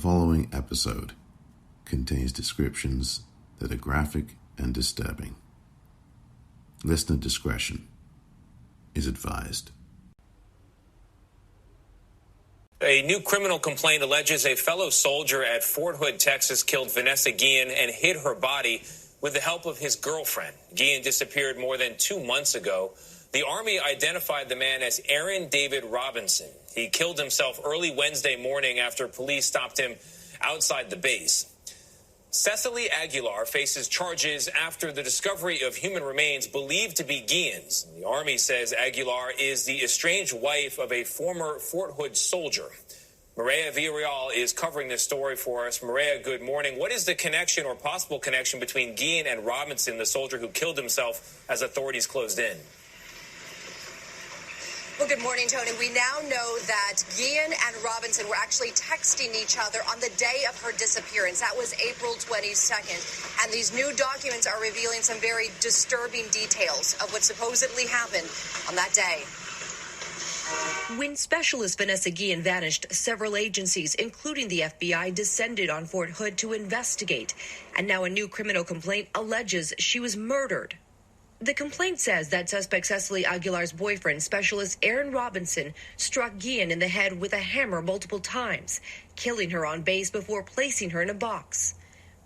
following episode contains descriptions that are graphic and disturbing. Listener discretion is advised. A new criminal complaint alleges a fellow soldier at Fort Hood, Texas, killed Vanessa Guillen and hid her body with the help of his girlfriend. Guillen disappeared more than 2 months ago. The Army identified the man as Aaron David Robinson. He killed himself early Wednesday morning after police stopped him outside the base. Cecily Aguilar faces charges after the discovery of human remains believed to be Guillen's. The Army says Aguilar is the estranged wife of a former Fort Hood soldier. Maria Villarreal is covering this story for us. Maria, good morning. What is the connection or possible connection between Guillen and Robinson, the soldier who killed himself as authorities closed in? Well, good morning, Tony. We now know that Guillen and Robinson were actually texting each other on the day of her disappearance. That was April 22nd. And these new documents are revealing some very disturbing details of what supposedly happened on that day. When specialist Vanessa Guillen vanished, several agencies, including the FBI, descended on Fort Hood to investigate. And now a new criminal complaint alleges she was murdered. The complaint says that suspect Cecily Aguilar's boyfriend, specialist Aaron Robinson, struck Guillen in the head with a hammer multiple times, killing her on base before placing her in a box.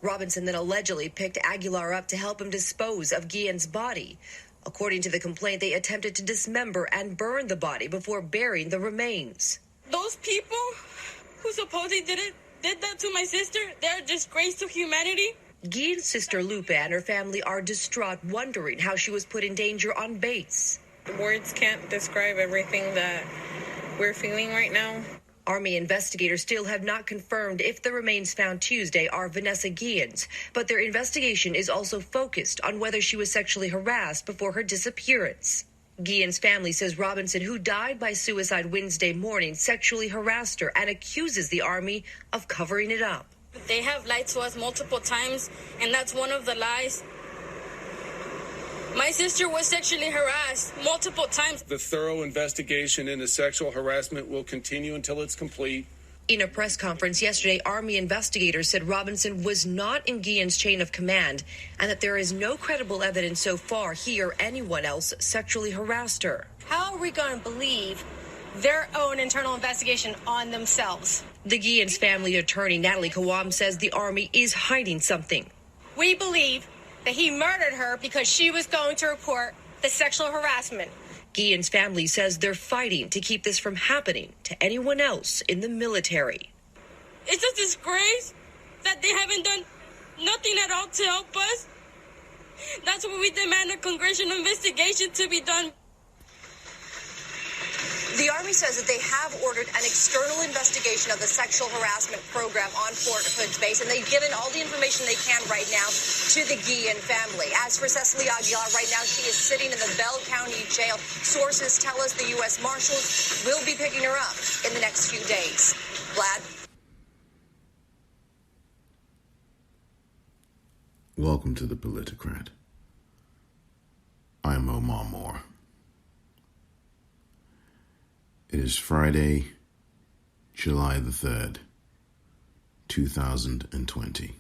Robinson then allegedly picked Aguilar up to help him dispose of Guillen's body. According to the complaint, they attempted to dismember and burn the body before burying the remains. Those people who supposedly did that to my sister, they're a disgrace to humanity. Guillen's sister Lupe and her family are distraught, wondering how she was put in danger on base. Words can't describe everything that we're feeling right now. Army investigators still have not confirmed if the remains found Tuesday are Vanessa Guillen's, but their investigation is also focused on whether she was sexually harassed before her disappearance. Guillen's family says Robinson, who died by suicide Wednesday morning, sexually harassed her and accuses the Army of covering it up. They have lied to us multiple times, and that's one of the lies. My sister was sexually harassed multiple times. The thorough investigation into sexual harassment will continue until it's complete. In a press conference yesterday, Army investigators said Robinson was not in Guillen's chain of command and that there is no credible evidence so far he or anyone else sexually harassed her. How are we going to believe their own internal investigation on themselves? The Guillen's family attorney, Natalie Kawam, says the Army is hiding something. We believe that he murdered her because she was going to report the sexual harassment. Guillen's family says they're fighting to keep this from happening to anyone else in the military. It's a disgrace that they haven't done nothing at all to help us. That's why we demand a congressional investigation to be done. The Army says that they have ordered an external investigation of the sexual harassment program on Fort Hood's base, and they've given all the information they can right now to the Guillen family. As for Cecily Aguilar, right now she is sitting in the Bell County Jail. Sources tell us the U.S. Marshals will be picking her up in the next few days. Vlad? Welcome to the Politicrat. I'm Omar Moore. It is Friday, July the 3rd, 2020.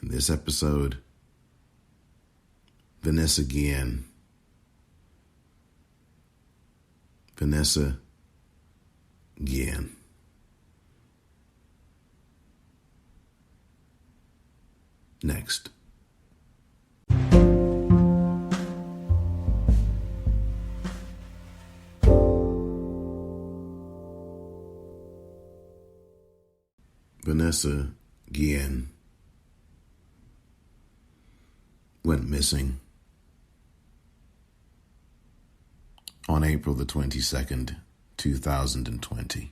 In this episode, Vanessa Guillen. Vanessa Guillen. Next. Vanessa Guillen went missing on April the 22nd, 2020.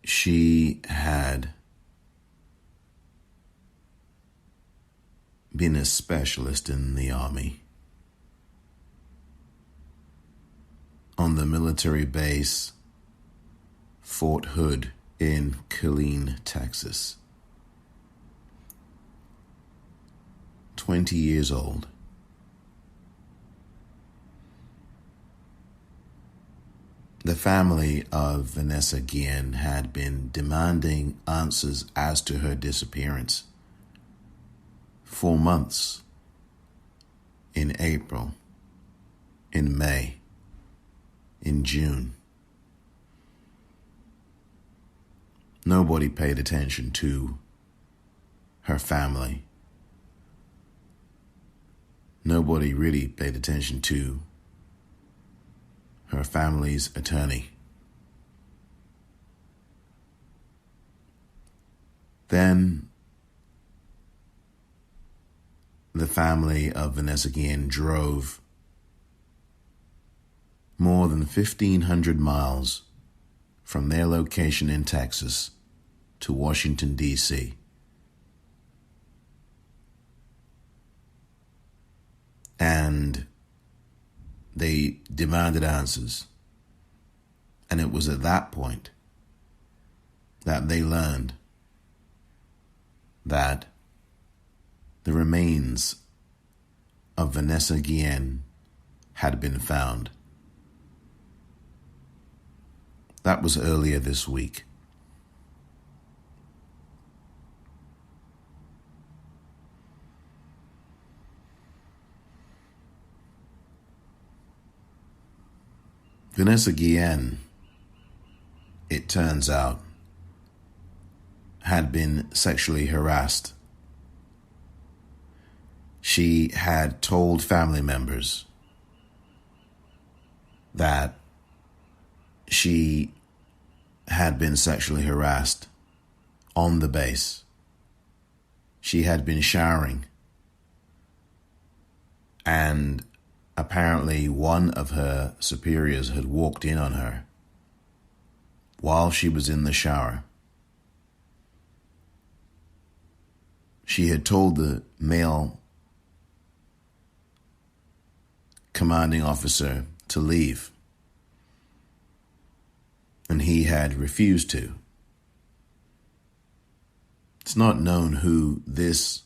She had been a specialist in the Army on the military base Fort Hood in Killeen, Texas. 20 years old. The family of Vanessa Guillen had been demanding answers as to her disappearance for months. In April, in May, in June. Nobody paid attention to her family. Nobody really paid attention to her family's attorney. Then the family of Vanessa Guillen drove more than 1,500 miles from their location in Texas to Washington, D.C. And they demanded answers. And it was at that point that they learned that the remains of Vanessa Guillen had been found. That was earlier this week. Vanessa Guillen, it turns out, had been sexually harassed. She had told family members that she had been sexually harassed on the base. She had been showering, and apparently one of her superiors had walked in on her while she was in the shower. She had told the male commanding officer to leave, and he had refused to. It's not known who this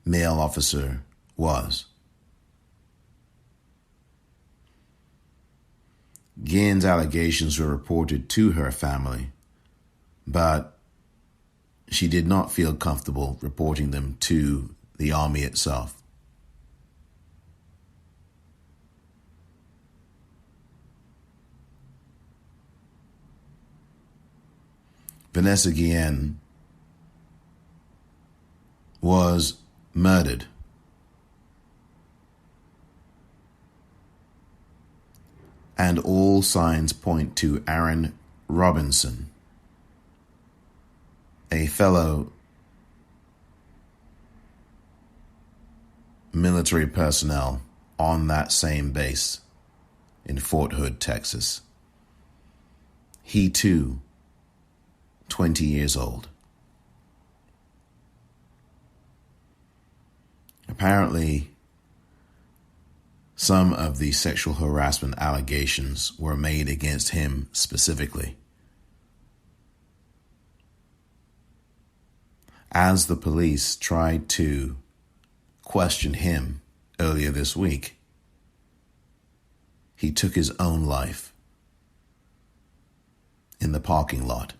male officer was. Guillen's allegations were reported to her family, but she did not feel comfortable reporting them to the Army itself. Vanessa Guillen was murdered. And all signs point to Aaron Robinson, a fellow military personnel on that same base in Fort Hood, Texas. He too, 20 years old. Apparently, some of the sexual harassment allegations were made against him specifically. As the police tried to question him earlier this week, he took his own life in the parking lot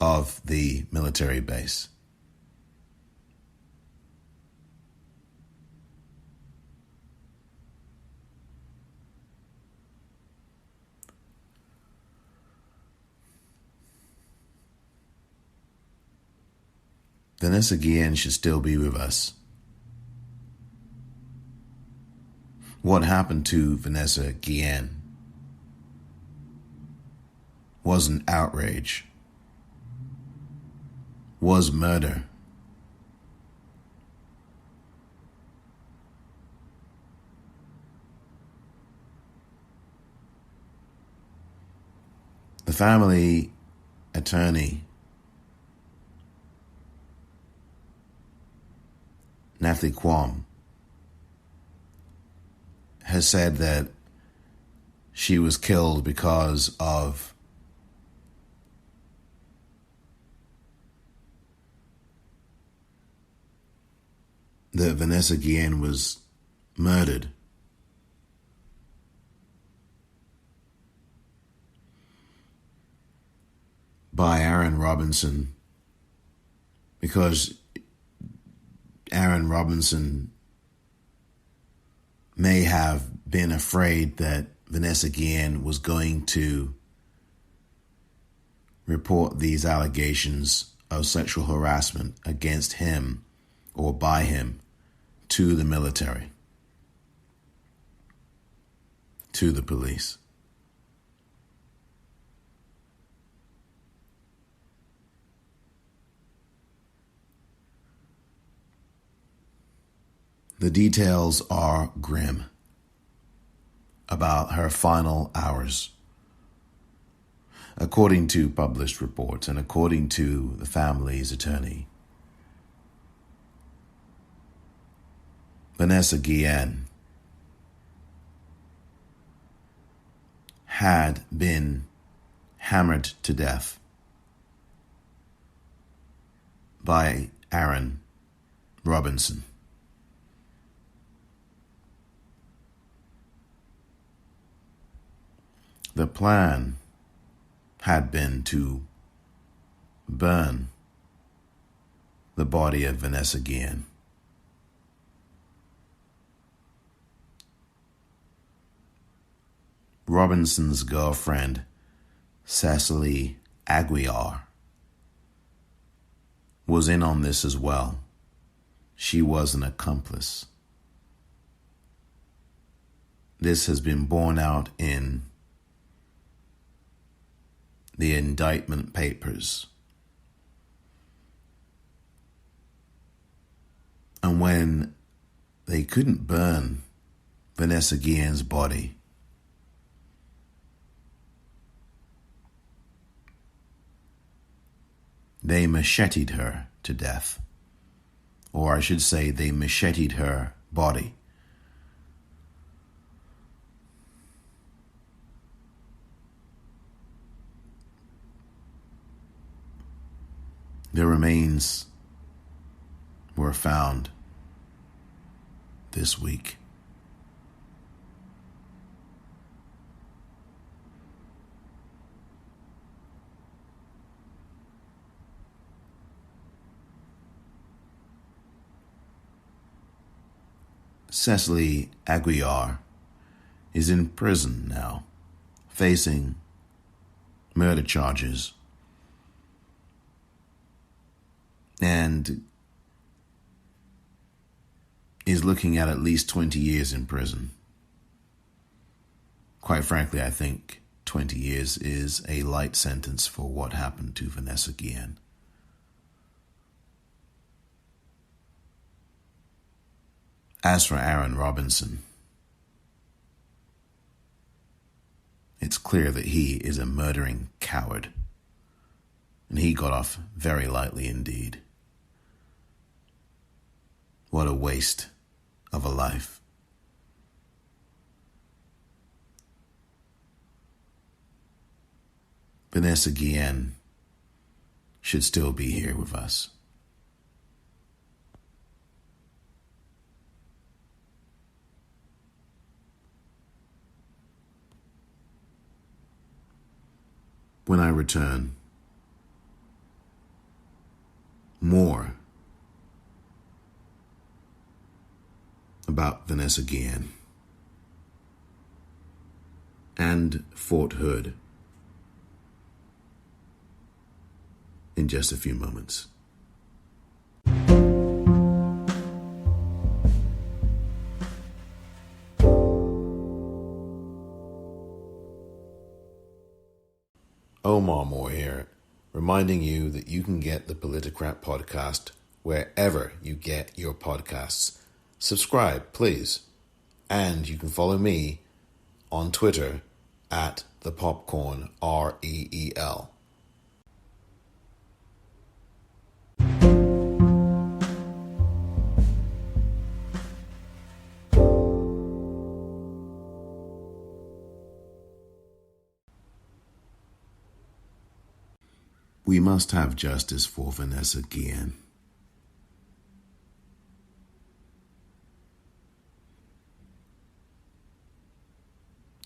of the military base. Vanessa Guillen should still be with us. What happened to Vanessa Guillen was an outrage, was murder. The family attorney, Natalie Quam, has said that she was killed because of that Vanessa Guillen was murdered by Aaron Robinson, because Aaron Robinson may have been afraid that Vanessa Guillen was going to report these allegations of sexual harassment against him or by him to the military, to the police. The details are grim about her final hours. According to published reports and according to the family's attorney, Vanessa Guillen had been hammered to death by Aaron Robinson. The plan had been to burn the body of Vanessa Guillen. Robinson's girlfriend, Cecily Aguiar, was in on this as well. She was an accomplice. This has been borne out in the indictment papers. And when they couldn't burn Vanessa Guillen's body, they macheted her to death. Or I should say, they macheted her body. The remains were found this week. Cecily Aguiar is in prison now, facing murder charges, and is looking at least 20 years in prison. Quite frankly, I think 20 years is a light sentence for what happened to Vanessa Guillen. As for Aaron Robinson, it's clear that he is a murdering coward, and he got off very lightly indeed. What a waste of a life. Vanessa Guillen should still be here with us. When I return, more about Vanessa Guillen and Fort Hood in just a few moments. Omar Moore here, reminding you that you can get the Politicrat podcast wherever you get your podcasts. Subscribe, please. And you can follow me on Twitter at @thepopcorn, REEL. We must have justice for Vanessa Guillen.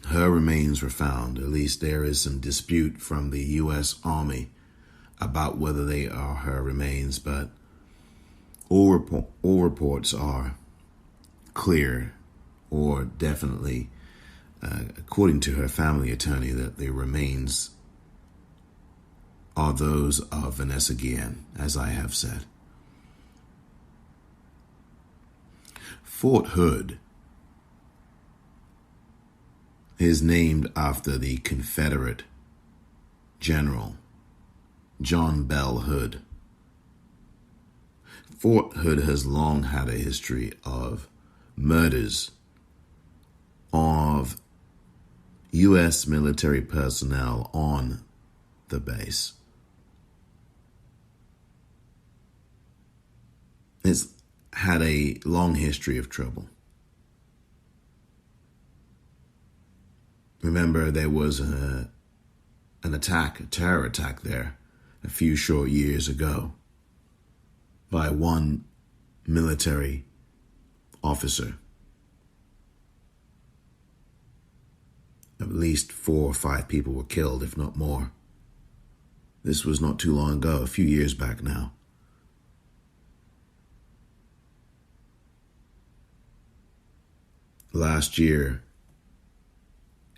Her remains were found. At least there is some dispute from the U.S. Army about whether they are her remains, but all reports are clear, or definitely, according to her family attorney, that the remains are those of Vanessa Guillen, as I have said. Fort Hood is named after the Confederate General John Bell Hood. Fort Hood has long had a history of murders of U.S. military personnel on the base. It's had a long history of trouble. Remember, there was an attack, a terror attack there a few short years ago by one military officer. At least 4 or 5 people were killed, if not more. This was not too long ago, a few years back now. Last year,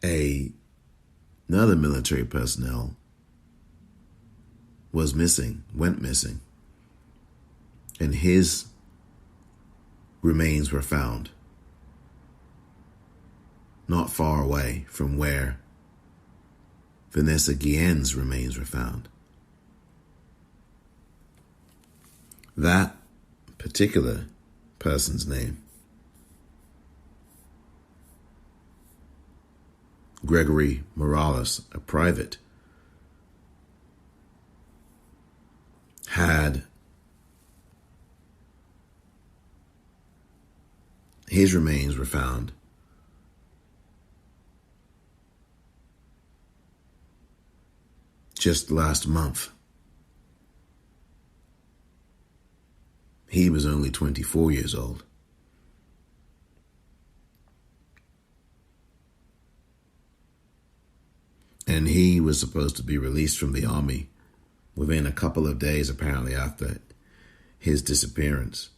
another military personnel went missing, and his remains were found not far away from where Vanessa Guillen's remains were found. That particular person's name, Gregory Morales, a private, had his remains were found just last month. He was only 24 years old. And he was supposed to be released from the army within a couple of days, apparently, after his disappearance.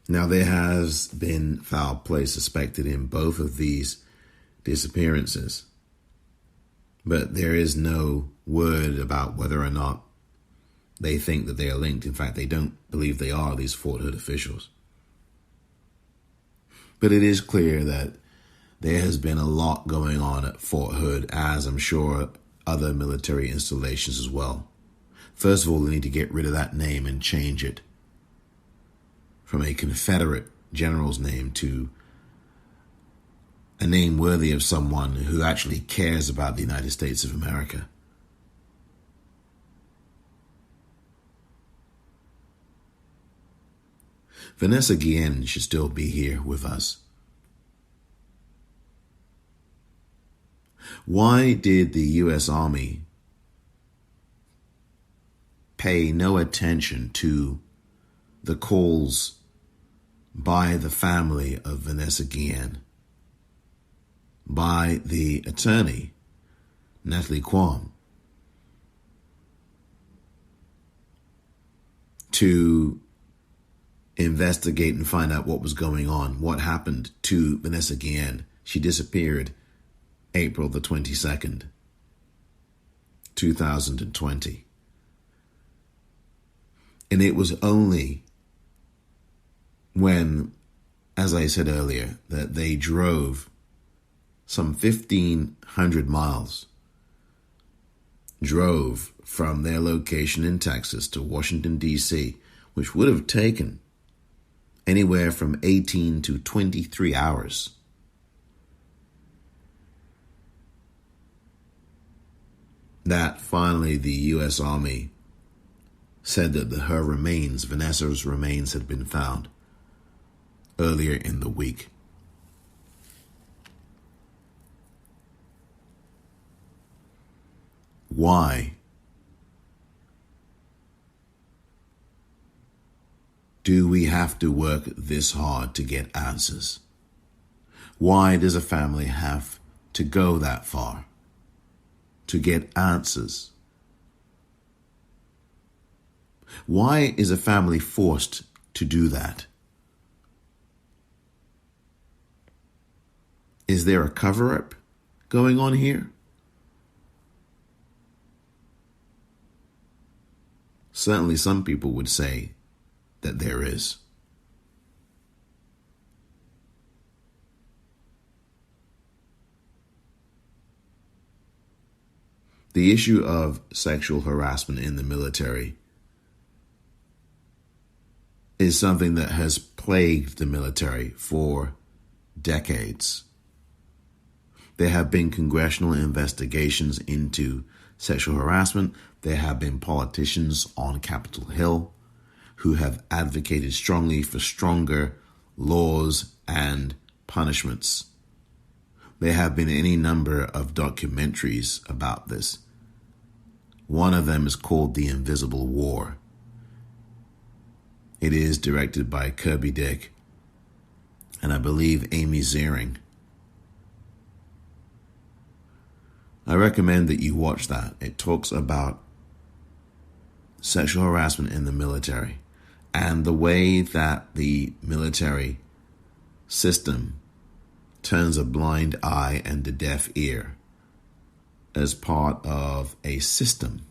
Now, there has been foul play suspected in both of these disappearances, but there is no word about whether or not they think that they are linked. In fact, they don't believe they are, these Fort Hood officials. But it is clear that there has been a lot going on at Fort Hood, as I'm sure other military installations as well. First of all, they need to get rid of that name and change it from a Confederate general's name to a name worthy of someone who actually cares about the United States of America. Vanessa Guillen should still be here with us. Why did the U.S. Army pay no attention to the calls by the family of Vanessa Guillen, by the attorney, Natalie Kwon, to investigate and find out what was going on, what happened to Vanessa Guillen? She disappeared April the 22nd, 2020. And it was only when, as I said earlier, that they drove some 1,500 miles, drove from their location in Texas to Washington, D.C., which would have taken anywhere from 18 to 23 hours. That finally the U.S. Army said that her remains, Vanessa's remains, had been found earlier in the week. Why do we have to work this hard to get answers? Why does a family have to go that far to get answers. Why is a family forced to do that? Is there a cover-up going on here? Certainly some people would say that there is. The issue of sexual harassment in the military is something that has plagued the military for decades. There have been congressional investigations into sexual harassment. There have been politicians on Capitol Hill who have advocated strongly for stronger laws and punishments. There have been any number of documentaries about this. One of them is called The Invisible War. It is directed by Kirby Dick and I believe Amy Ziering. I recommend that you watch that. It talks about sexual harassment in the military and the way that the military system turns a blind eye and a deaf ear as part of a system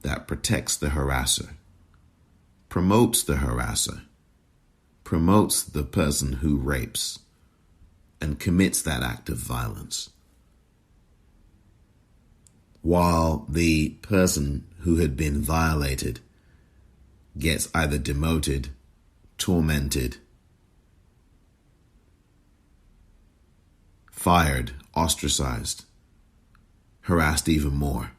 that protects the harasser, promotes the harasser, promotes the person who rapes and commits that act of violence, while the person who had been violated gets either demoted, tormented, fired, ostracized, harassed even more.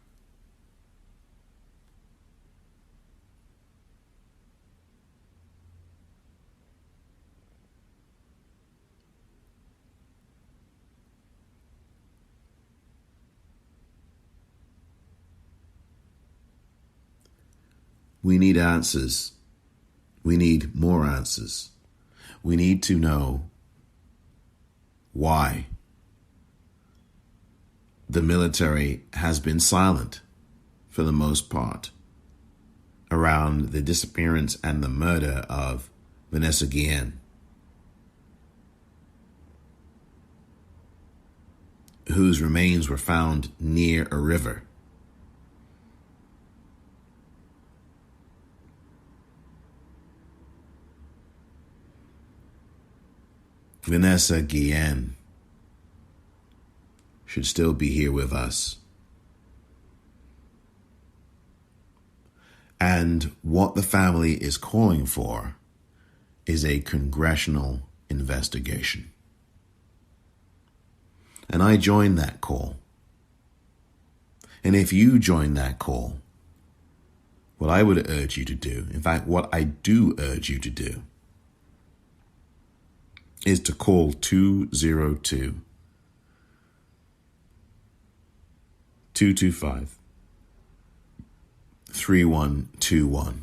We need answers. We need more answers. We need to know why the military has been silent, for the most part, around the disappearance and the murder of Vanessa Guillen, whose remains were found near a river. Vanessa Guillen should still be here with us. And what the family is calling for is a congressional investigation. And I join that call. And if you join that call, what I would urge you to do, in fact, what I do urge you to do, is to call 202-225-3121.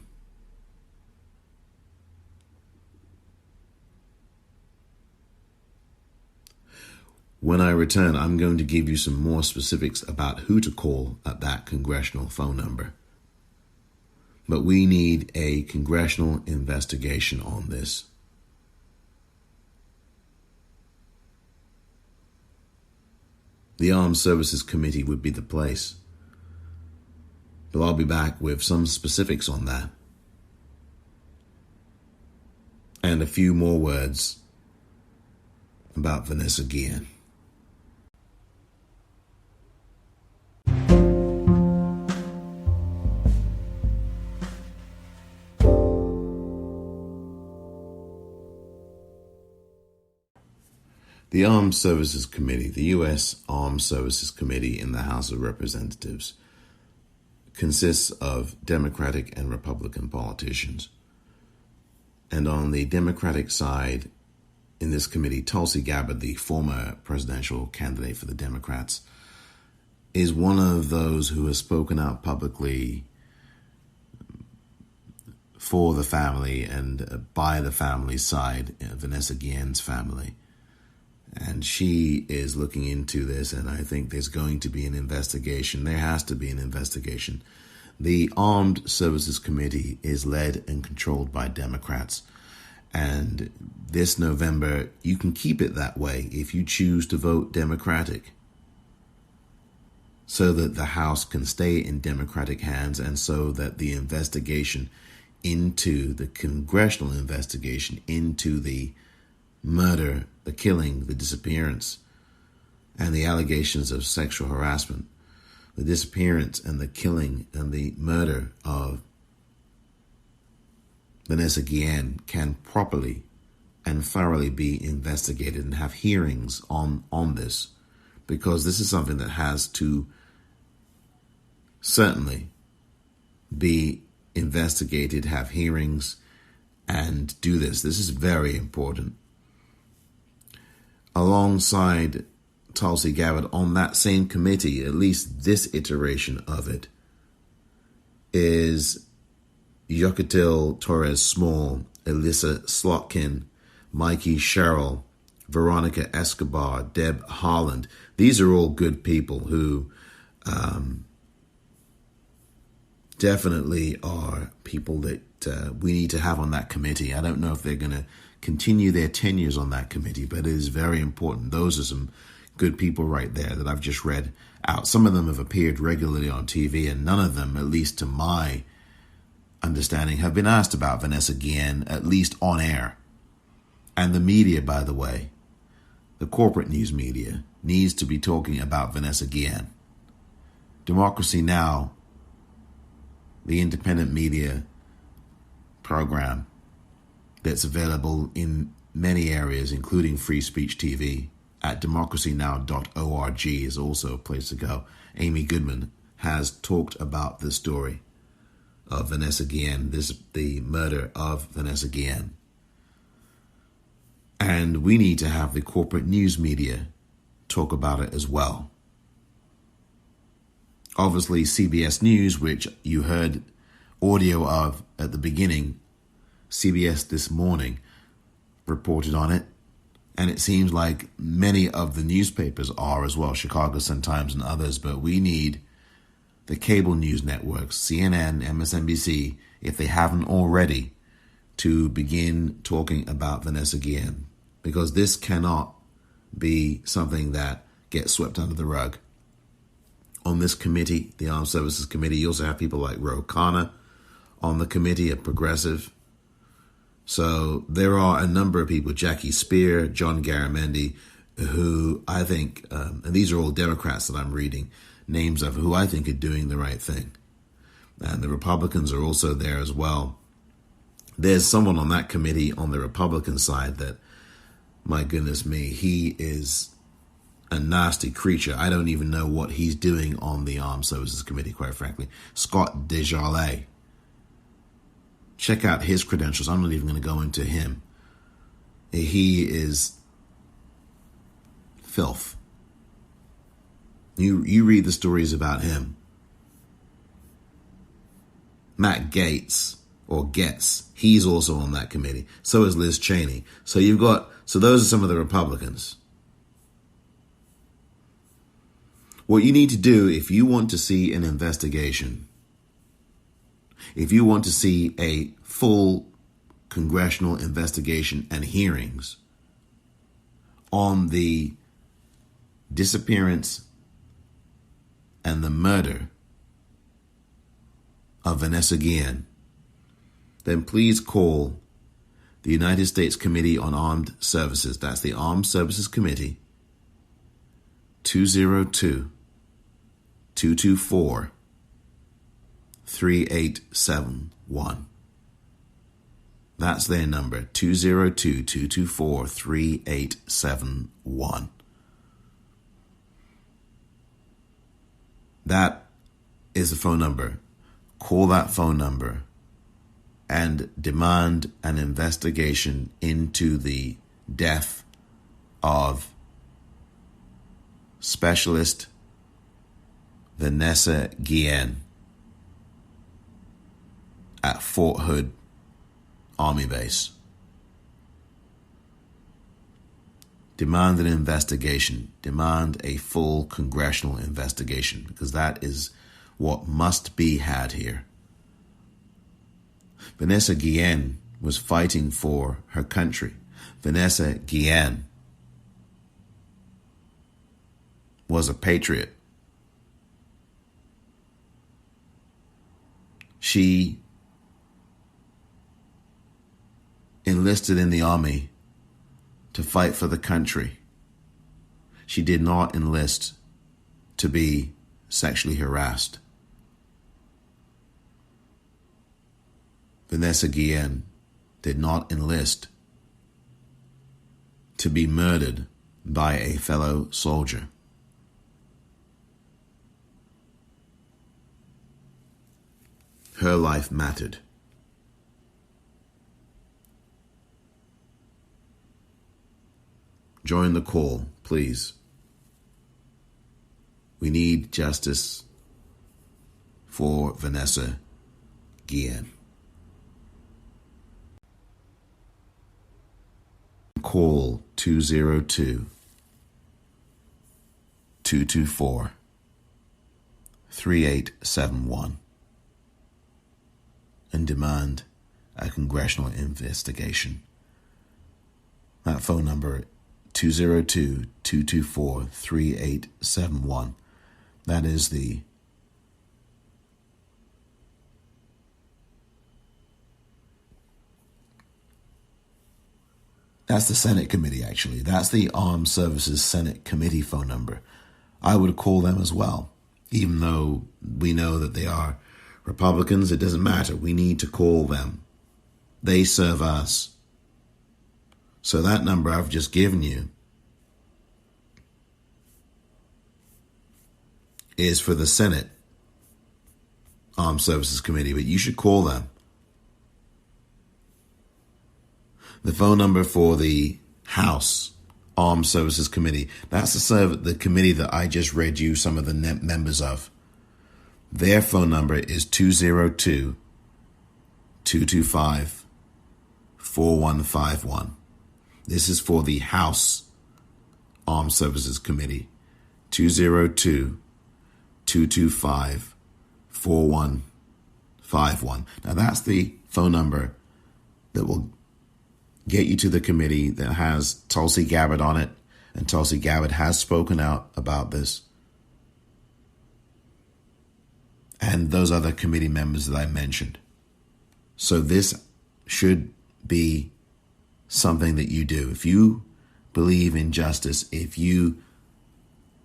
When I return, I'm going to give you some more specifics about who to call at that congressional phone number. But we need a congressional investigation on this. The Armed Services Committee would be the place. But I'll be back with some specifics on that. And a few more words about Vanessa Guillen. The Armed Services Committee, the U.S. Armed Services Committee in the House of Representatives, consists of Democratic and Republican politicians. And on the Democratic side, in this committee, Tulsi Gabbard, the former presidential candidate for the Democrats, is one of those who has spoken out publicly for the family and by the family's side, Vanessa Guillen's family, And she is looking into this, and I think there's going to be an investigation. There has to be an investigation. The Armed Services Committee is led and controlled by Democrats. And this November, you can keep it that way if you choose to vote Democratic, so that the House can stay in Democratic hands, and so that the investigation into the congressional investigation into the murder, the killing, the disappearance, and the allegations of sexual harassment, the disappearance and the killing and the murder of Vanessa Guillen can properly and thoroughly be investigated and have hearings on this, because this is something that has to certainly be investigated, have hearings, and do this. This is very important. Alongside Tulsi Gabbard on that same committee, at least this iteration of it, is Yocatil Torres Small, Alyssa Slotkin, Mikey Sherrill, Veronica Escobar, Deb Haaland. These are all good people who definitely are people that we need to have on that committee. I don't know if they're going to continue their tenures on that committee, but it is very important. Those are some good people right there that I've just read out. Some of them have appeared regularly on TV, and none of them, at least to my understanding, have been asked about Vanessa Guillen, at least on air. And the media, by the way, the corporate news media, needs to be talking about Vanessa Guillen. Democracy Now!, the independent media program that's available in many areas, including Free Speech TV, at democracynow.org is also a place to go. Amy Goodman has talked about the story of Vanessa Guillen, the murder of Vanessa Guillen. And we need to have the corporate news media talk about it as well. Obviously, CBS News, which you heard audio of at the beginning, CBS This Morning reported on it. And it seems like many of the newspapers are as well, Chicago Sun-Times and others. But we need the cable news networks, CNN, MSNBC, if they haven't already, to begin talking about Vanessa Guillen. Because this cannot be something that gets swept under the rug. On this committee, the Armed Services Committee, you also have people like Ro Khanna on the committee, a progressive. So there are a number of people, Jackie Spear, John Garamendi, who I think, and these are all Democrats that I'm reading names of, who I think are doing the right thing. And the Republicans are also there as well. There's someone on that committee on the Republican side that, my goodness me, he is a nasty creature. I don't even know what he's doing on the Armed Services Committee, quite frankly. Scott Desjardins. Check out his credentials. I'm not even going to go into him. He is filth. You read the stories about him. Matt Gaetz, or Getz, he's also on that committee. So is Liz Cheney. So those are some of the Republicans. What you need to do if you want to see an investigation, if you want to see a full congressional investigation and hearings on the disappearance and the murder of Vanessa Guillen, then please call the United States Committee on Armed Services. That's the Armed Services Committee, 202-224-3871. That's their number, 202-224-3871. That is the phone number. Call that phone number and demand an investigation into the death of Specialist Vanessa Guillen at Fort Hood Army Base. Demand an investigation. Demand a full congressional investigation, because that is what must be had here. Vanessa Guillen was fighting for her country. Vanessa Guillen was a patriot. She enlisted in the army to fight for the country. She did not enlist to be sexually harassed. Vanessa Guillen did not enlist to be murdered by a fellow soldier. Her life mattered. Join the call, please. We need justice for Vanessa Guillen. Call 202-224-3871 and demand a congressional investigation. That phone number, 202-224-3871. That is That's the Senate committee, actually. That's the Armed Services Senate Committee phone number. I would call them as well. Even though we know that they are Republicans, it doesn't matter. We need to call them. They serve us. So that number I've just given you is for the Senate Armed Services Committee, but you should call them. The phone number for the House Armed Services Committee, that's the committee that I just read you some of the members of. Their phone number is 202-225-4151. This is for the House Armed Services Committee, 202-225-4151. Now that's the phone number that will get you to the committee that has Tulsi Gabbard on it, and Tulsi Gabbard has spoken out about this. And those other committee members that I mentioned. So this should be something that you do. If you believe in justice, if you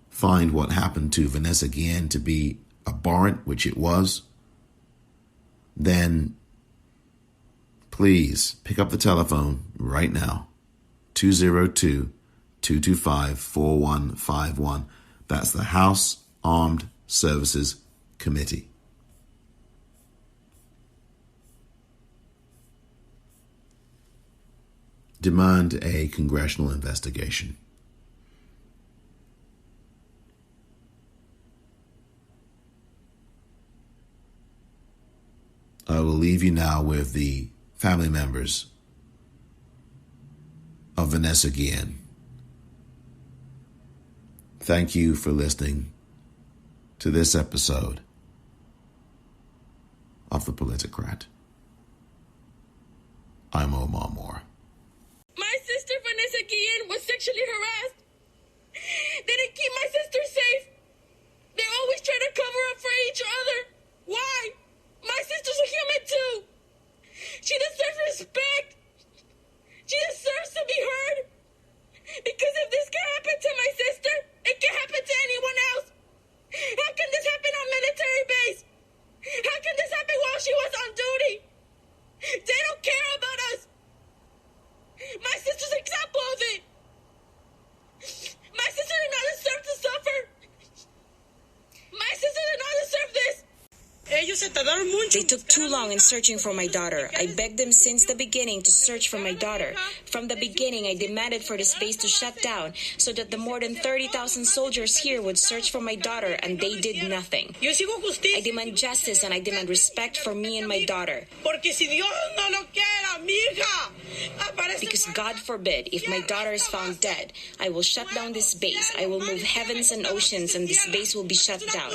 find what happened to Vanessa Guillen to be abhorrent, which it was, then please pick up the telephone right now, 202-225-4151. That's the House Armed Services Committee. Demand a congressional investigation. I will leave you now with the family members of Vanessa Guillen. Thank you for listening to this episode of The Politicrat. I'm Omar Moore. My sister Vanessa Guillen was sexually harassed. They didn't keep my sister safe. They always try to cover up for each other. Why? My sister's a human too. She deserves respect. She deserves to be heard. Because if this can happen to my sister, it can happen to anyone else. How can this happen on military base? How can this happen while she was on duty? They don't care about us. My sister's an example of it. My sister did not deserve to suffer. My sister did not deserve this. They took too long in searching for my daughter. I begged them since the beginning to search for my daughter. From the beginning, I demanded for the base to shut down so that the more than 30,000 soldiers here would search for my daughter, and they did nothing. I demand justice and I demand respect for me and my daughter. Because God forbid, if my daughter is found dead, I will shut down this base. I will move heavens and oceans and this base will be shut down.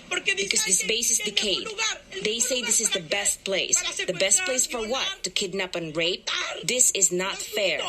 Because this base is decayed. They say this is the best place. The best place for what? To kidnap and rape? This is not fair.